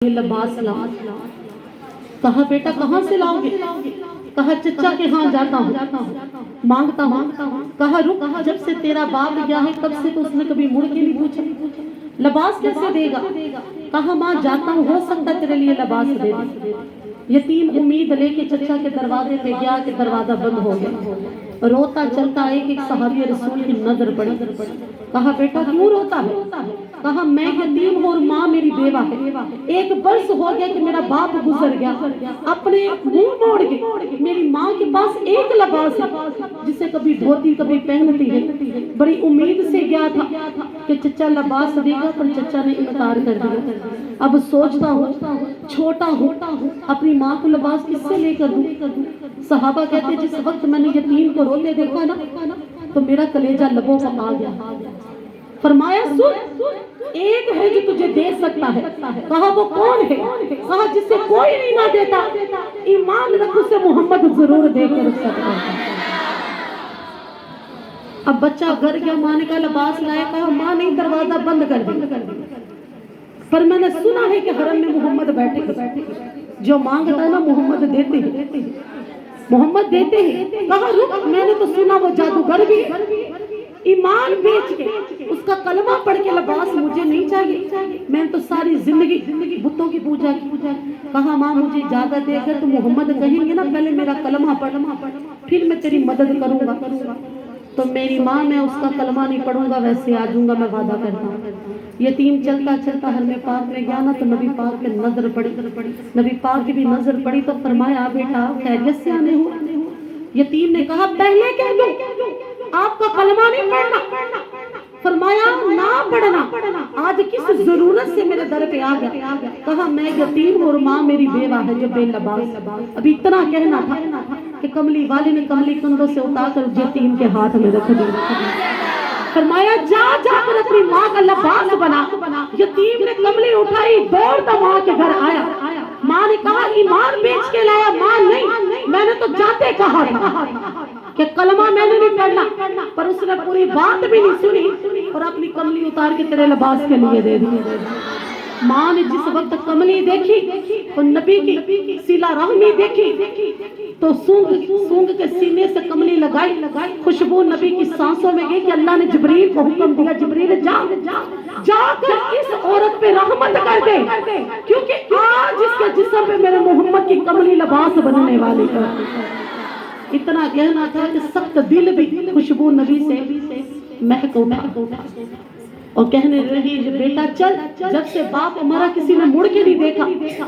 लबास लाओ। कहा बेटा कहाँ से लाओगे? कहा चचा के यहाँ जाता हूँ, मांगता हूँ। कहा रुक, जब से तेरा बाप गया है तब से तो उसने कभी मुड़ के नहीं पूछा लबास कैसे देगा। कहा माँ जाता हूँ, हो सकता तेरे लिए लबास दे दे। यतीम उम्मीद लेके चचा के दरवाजे पे गया कि दरवाजा बंद हो गया। रोता चलता एक सहाबी रसूल की नजर पड़ी। कहा बेटा क्यों रोता है? कहा मैं यतीम हूँ और माँ मेरी बेवा है। 1 वर्ष हो गया कि मेरा बाप गुजर गया। अपने मुंह मोड़ के मेरी माँ के पास एक लबास है जिसे कभी धोती कभी पहनती है। बड़ी उम्मीद से गया था कि चचा लबास देगा, पर चचा ने इनकार कर दिया। अब सोचता हूँ छोटा हूँ, अपनी माँ को लबास किससे लेकर दूं? सहाबा कहते जिस वक्त मैंने यतीम को रोते देखा ना तो मेरा कलेजा लबों पर आ गया। फरमाया सुन, एक है जो तुझे दे सकता है। कहा वो कौन है? कहा जिसे कोई नहीं ना देता, ईमान रख उसे मोहम्मद जरूर देकर सकता है। अब बच्चा घर गया, माँ ने कहा लबास लाया। कहा माँ नहीं, दरवाजा बंद कर दिया, पर मैंने सुना है कि हरम में मोहम्मद बैठे, जो मांगता है ना मोहम्मद देते हैं, मोहम्मद देते हैं। कहा रुक, मैंने तो सुना वो जादूगर भी ईमान बेच के उसका कलमा पढ़ के लबास मुझे नहीं चाहिए। मैंने तो सारी जिंदगी बुतों की पूजा की। कहा माँ मुझे इजाजत देकर तो मोहम्मद कहेंगे ना पहले मेरा कलमा पढ़, फिर मैं तेरी मदद करूंगा। तो मेरी माँ मैं उसका कलमा नहीं पढ़ूंगा, वैसे आ जाऊंगा, मैं वादा करता हूँ। यतीम चलता चलता हरम पाक में गया ना तो नबी पाक पे नजर पड़ी। नबी पाक की भी नजर पड़ी तो फरमाया बेटा खैरियत से आने हो? यतीम ने कहा पहले कह दो आपका कलमा नहीं पढ़ना। फरमाया ना पढ़ना, आज किस जरूरत से मेरे दर पे आ गया। कहा मैं यतीम और माँ मेरी बेवा है जो बेलबास। अभी इतना कहना था कि कमली वाले ने कमली कंधों से उतारकर यतीम के हाथ में रख दी। फरमाया जा जाकर अपनी माँ का लबास बना। यतीम ने कमली उठाई, दौड़ता माँ के घर आया। माँ ने कहा ईमान बेच के लाया। माँ नहीं, मैंने तो जाते कहा था कि कलमा मैंने नहीं पढ़ना, पर उसने पूरी बात भी नहीं सुनी और अपनी कमली उतार के तेरे लबास के लिए दे दी। माँ ने जिस वक्त कमली देखी और नबी की सिला रहमी देखी तो सूंघ के सीने से कमली लगाई। खुशबू नबी की सांसों में गई कि अल्लाह ने जिब्रील को हुक्म दिया, जिब्रील जाकर इस औरत पे रहमत कर दे, क्योंकि आज इसके जिस्म पे मेरे मोहम्मद की कमली लबास बनने वाली है। इतना कहना था कि सख्त दिल भी खुशबू नबी से महक उठा और कहने लगी बेटा चल, जब से बाप हमारा किसी ने मुड़ के नहीं देखा,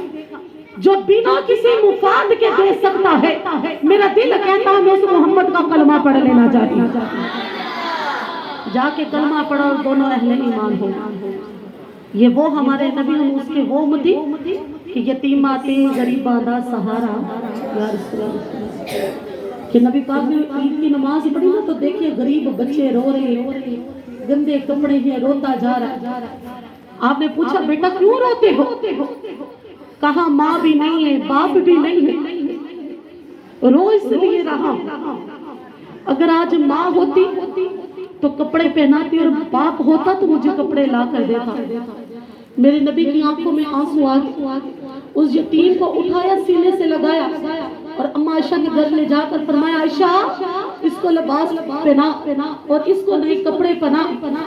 जो बिना किसी मुफाद के दे सकता है, मेरा दिल कहता है मैं उस मोहम्मद का कलमा पढ़ लेना चाहती हूँ। जाके कलमा पढ़ा और दोनों अहले ईमान हो। ये वो हमारे नबी, हम उसके वो उम्मती कि यतीम आते गरीबां दा सहारा कि नबी पाक ने ईद की नमाज पढ़ी ना तो देखिए गरीब बच्चे रो रहे, गंदे कपड़े हैं, रोता जा रहा। आपने पूछा बेटा क्यों रोते हो? कहा माँ भी नहीं है, बाप भी नहीं है, रो इसलिए रहा। अगर आज माँ होती तो कपड़े पहनाती और बाप होता तो मुझे कपड़े ला कर देता। मेरे नबी की आंखों में आंसू आ गए। उस यतीम को उठाया, सीने से लगाया और अम्मा आयशा के घर ले जाकर फरमाया आयशा इसको लिबास पहना और इसको नए कपड़े पहना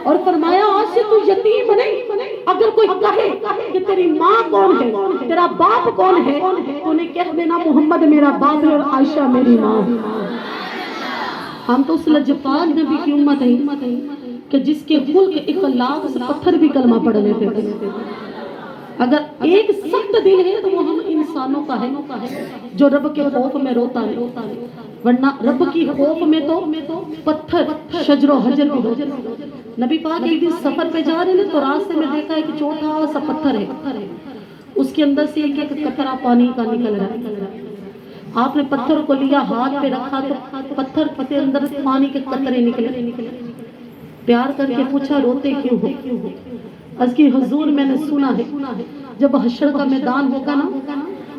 और फरमाया आज से तू यतीम नहीं। अगर कोई कहे कि तेरी माँ कौन है, तेरा बाप कौन है, तो उन्हें कह देना मोहम्मद मेरा बाप है और आयशा मेरी माँ है। हम तो उस लजपाल नबी की उम्मत है कि जिसके खुल्क इखलाक से पत्थर भी कलमा पढ़ लेते थे। अगर एक सख्त दिल है तो वो हम इंसानों का है जो रब के खौफ में रोता है, वरना रब की खौफ में तो पत्थर शजरो हजर भी रोते। नबी पाक एक दिन सफर पे जा रहे हैं तो रास्ते में देखा है कि छोटा सा पत्थर है, उसके अंदर से एक एक कतरा पानी का निकल रहा है। आपने पत्थर को लिया, हाथ पे रखा तो पत्थर के अंदर पानी के कतरे निकले। प्यार करके पूछा रोते क्यों हो? आज की हुजूर मैंने सुना है जब हश्र का मैदान होगा ना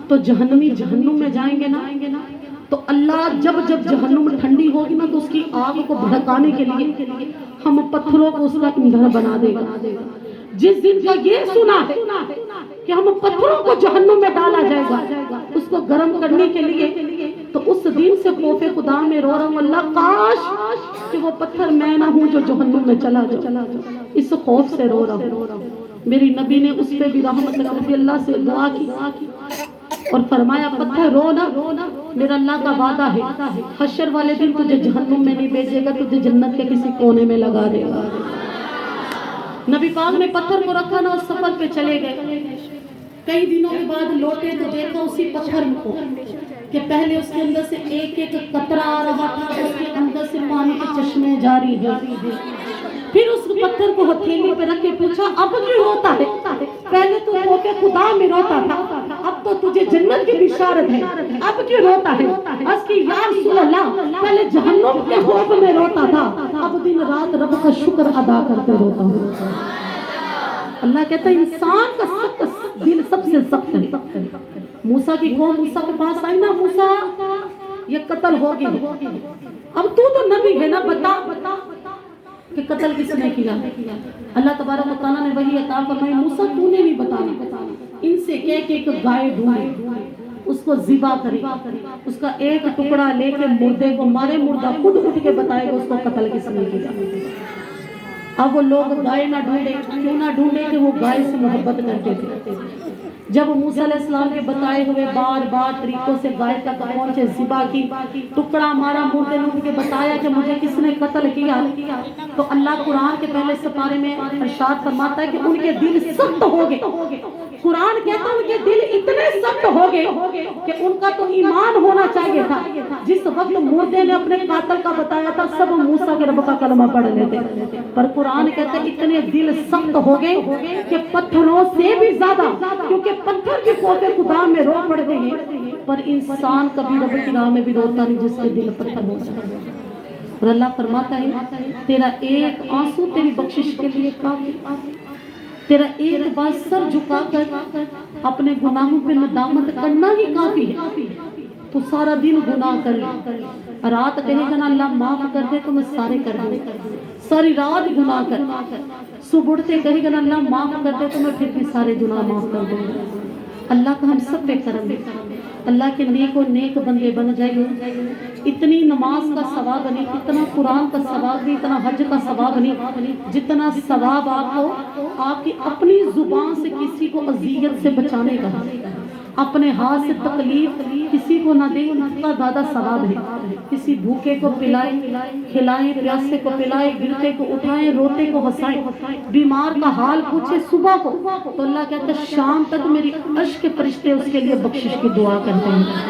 तो जहन्नमी जहन्नुम में जाएंगे ना तो अल्लाह जब जहन्नुम ठंडी होगी ना तो उसकी आग को भड़काने के लिए हम पत्थरों को उसका ईंधन बना देगा। जिस दिन का ये सुना है کہ ہم پتھروں کو جہنم میں ڈالا جائے گا اس کو گرم کرنے کے لیے، تو اس دن سے خوف خدا میں رو رہا ہوں، اللہ کاش کہ وہ پتھر میں نہ ہوں جو جہنم میں چلا جائے، اس خوف سے رو رہا ہوں۔ میری نبی نے اس پہ بھی رحمت رضی اللہ سے دعا کی اور فرمایا پتھر رو نہ، میرا اللہ کا وعدہ ہے حشر والے دن تجھے جہنم میں نہیں بھیجے گا، تجھے جنت کے کسی کونے میں لگا دے گا۔ نبی پاک نے پتھر کو رکھا نا اور سفر پہ چلے گئے، کئی دنوں کے بعد لوٹے تو دیکھا اسی پتھر کو کہ پہلے اس کے اندر سے ایک ایک قطرہ آ رہا تھا، اس کے اندر سے پانی کے چشمے جاری ہیں۔ پھر اس پتھر کو ہتھیلی پہ رکھ کے پوچھا اب کیوں روتا ہے؟ پہلے تو خوف خدا میں روتا تھا، اب تو تجھے جنت کی بشارت ہے، اب کیوں روتا ہے؟ اس کی یا رسول اللہ پہلے جہنم کے خوف میں روتا تھا، اب دن رات رب کا شکر ادا کرتے روتا ہوں۔ اللہ کہتا ہے انسان کا دل سب سے سخت ہے۔ موسیٰ کی قوم موسیٰ کے پاس آئی نا، موسیٰ یہ قتل ہو گئی، اب تو نبی ہے نا، بتا کہ قتل کس نے کیا؟ اللہ تبارک و تعالیٰ نے وحی عطا فرمائی موسیٰ تو نے نہیں بتانا، ان سے کہہ کہ ایک گائے ڈھونڈے، اس کو ذبح کرے، اس کا ایک ٹکڑا لے کے مردے کو مارے، مردہ خود اٹھ کے بتائے گا اس کو قتل کس نے کیا۔ اب وہ لوگ گائے نہ ڈھونڈے، کیوں نہ ڈھونڈے کہ وہ گائے سے محبت کرتے تھے۔ جب موسیٰ علیہ السلام کے بتائے ہوئے بار بار طریقوں سے گائے تک پہنچے، ذبح کی، ٹکڑا مارا، مردے لوٹ کے بتایا کہ مجھے کس نے قتل کیا، تو اللہ قرآن کے پہلے سپارے میں ارشاد فرماتا ہے کہ ان کے دل سخت ہو گئے۔ قرآن کہتا ہے ان کے دل اتنے سخت ہو گئے کہ ان کا تو ایمان ہونا چاہیے تھا۔ جس وقت مردے نے اپنے قاتل کا بتایا تھا سب موسیٰ کے رب کا کلمہ پڑھ لیتے، پر قرآن کہتا ہے اتنے دل سخت ہو گئے کہ پتھروں سے بھی زیادہ، کیونکہ پتھر بھی خوف خدا میں رو پڑتے ہیں، پر انسان کبھی رب کی راہ میں بھی روتا نہیں جس کے دل پتھر ہو جائے۔ اور اللہ فرماتا ہے تیرا ایک آنسو تیری بخشش کے لیے کافی، تیرا ایک بار سر جھکا کر اپنے گناہوں پہ ندامت کرنا ہی کافی ہے۔ تو سارا دن گناہ کر لے، رات کہے گا نا اللہ معاف کر دے تو میں سارے کر دوں، ساری رات گناہ کر، صبح اٹھتے کہے گا نا اللہ معاف کر دے تو میں پھر بھی سارے گناہ معاف کر دوں۔ اللہ کا ہم سب پہ کرم ہے، اللہ کے نیک و نیک بندے بن جائیں۔ اتنی نماز کا ثواب نہیں، اتنا قرآن کا ثواب نہیں، اتنا حج کا ثواب نہیں، جتنا ثواب آپ کو آپ کی اپنی زبان سے کسی کو اذیت سے بچانے کا، اپنے ہاتھ سے تکلیف کسی کو نہ دے، اتنا زیادہ ثواب ہے۔ کسی بھوکے کو پلائیں، کھلائیں، پیاسے کو پلائیں، گرتے کو اٹھائیں، روتے کو ہنسائیں، بیمار کا حال پوچھے صبح کو، تو اللہ کہتا ہے شام تک میری عرش کے فرشتے اس کے لیے بخشش کی دعا کرتے ہیں۔